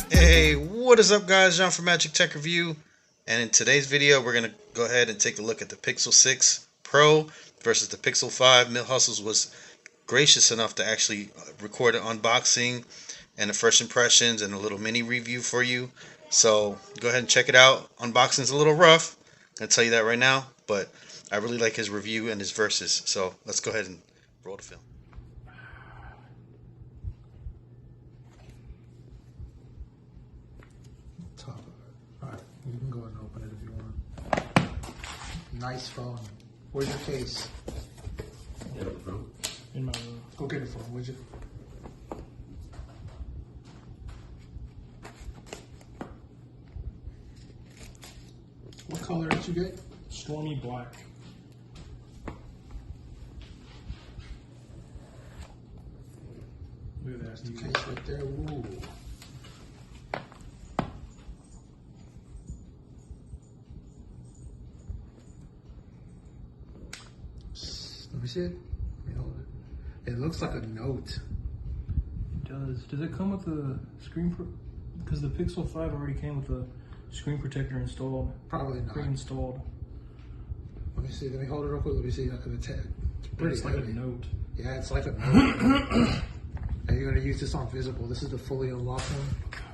Hey, what is up guys? John from Magic Tech Review, and in today's video we're going to go ahead and take a look at the Pixel 6 Pro versus the Pixel 5. Mill Hustles was gracious enough to actually record an unboxing and the first impressions and a little mini review for you. So go ahead and check it out. Unboxing's a little rough, I'll tell you that right now, but I really like his review and his verses. So let's go ahead and roll the film. Alright, you can go ahead and open it if you want. Nice phone. Where's your case? In my room. Go get it for him, would you? What color did you get? Stormy black. Look at that. That's the case right there. Ooh. Let me see it. Let me hold it. It looks like a note. It does. Does it come with a screen? Because the Pixel 5 already came with a screen protector installed. Probably not. Pre-installed. Let me see. Let me hold it real quick. Let me see. It's pretty It's like heavy. a note. Yeah, it's like a note. And you're going to use this on visible. This is the fully unlocked one.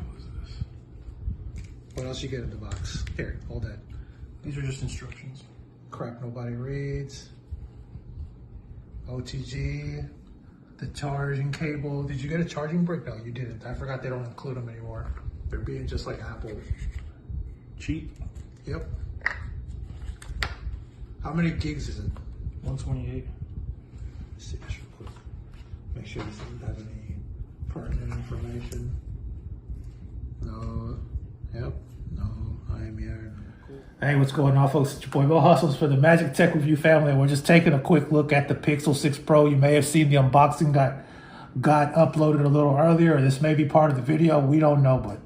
What is this? What else you get in the box? Here, hold that. These are just instructions. Crap nobody reads. OTG. The charging cable. Did you get a charging brick? No, you didn't. I forgot they don't include them anymore. They're being just like Apple. Cheap. Yep. How many gigs is it? 128. Let's see this real quick. Make sure this doesn't have any pertinent information. No. Yep. No. I am here. Cool. Hey, what's going on, folks? It's your boy Mill Hustles for the Magic Tech Review family. We're just taking a quick look at the Pixel 6 Pro. You may have seen the unboxing got uploaded a little earlier, or this may be part of the video. We don't know, but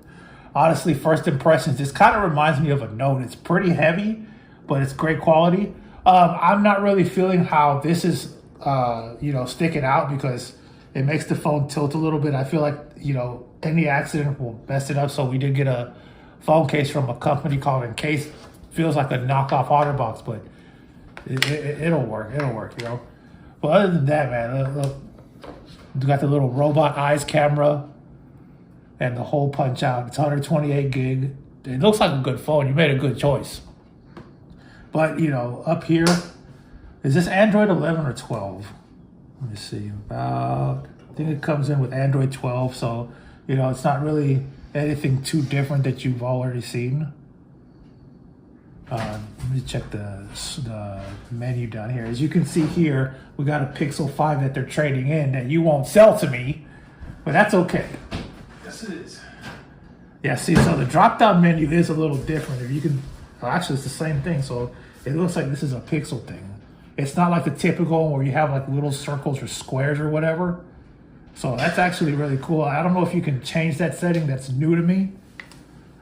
honestly, first impressions, this kind of reminds me of a note. It's pretty heavy, but it's great quality. I'm not really feeling how this is, sticking out because it makes the phone tilt a little bit. I feel like, any accident will mess it up. So we did get a phone case from a company called Encased. Feels like a knockoff OtterBox, but it'll work. It'll work, But other than that, man, look, you got the little robot eyes camera and the hole punch out. It's 128 gig. It looks like a good phone. You made a good choice. But, up here, is this Android 11 or 12? Let me see. I think it comes in with Android 12. So, it's not really anything too different that you've already seen. Let me check the menu down here. As you can see here, we got a Pixel 5 that they're trading in that you won't sell to me, but that's okay. Yes, it is. Yeah, see, so the drop-down menu is a little different. If you can, well, actually, it's the same thing. So it looks like this is a Pixel thing. It's not like the typical one where you have like little circles or squares or whatever. So that's actually really cool. I don't know if you can change that setting. That's new to me.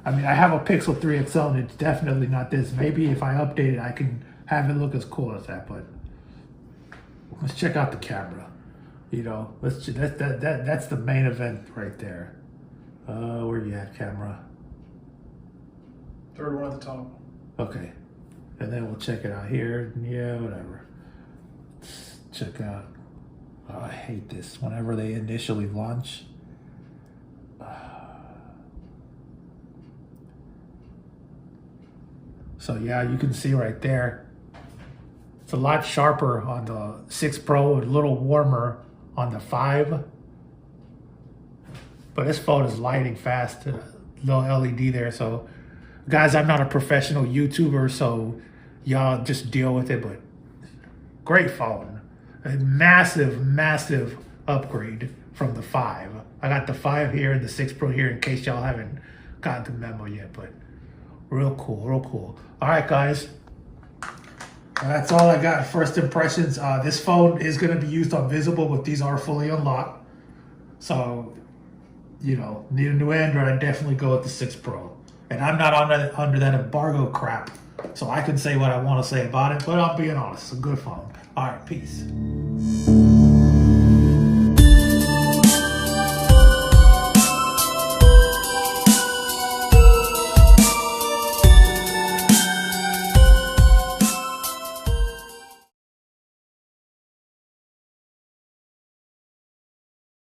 I mean, I have a Pixel 3 XL and it's definitely not this. Maybe if I update it, I can have it look as cool as that. But let's check out the camera. That's the main event right there. Where you at, camera? Third one at the top. Okay, and then we'll check it out here. Yeah, whatever. Let's check out. Oh, I hate this. Whenever they initially launch. So yeah, you can see right there. It's a lot sharper on the 6 Pro, a little warmer on the 5. But this phone is lighting fast, little LED there. So guys, I'm not a professional YouTuber, so y'all just deal with it, but great phone. A massive, massive upgrade from the 5. I got the 5 here and the 6 Pro here in case y'all haven't gotten the memo yet, but real cool, real cool. All right, guys. That's all I got. First impressions. This phone is going to be used on visible, but these are fully unlocked. So, need a new Android, I'd definitely go with the 6 Pro. And I'm not under that embargo crap, so I can say what I want to say about it, but I'm being honest. It's a good phone. All right, peace.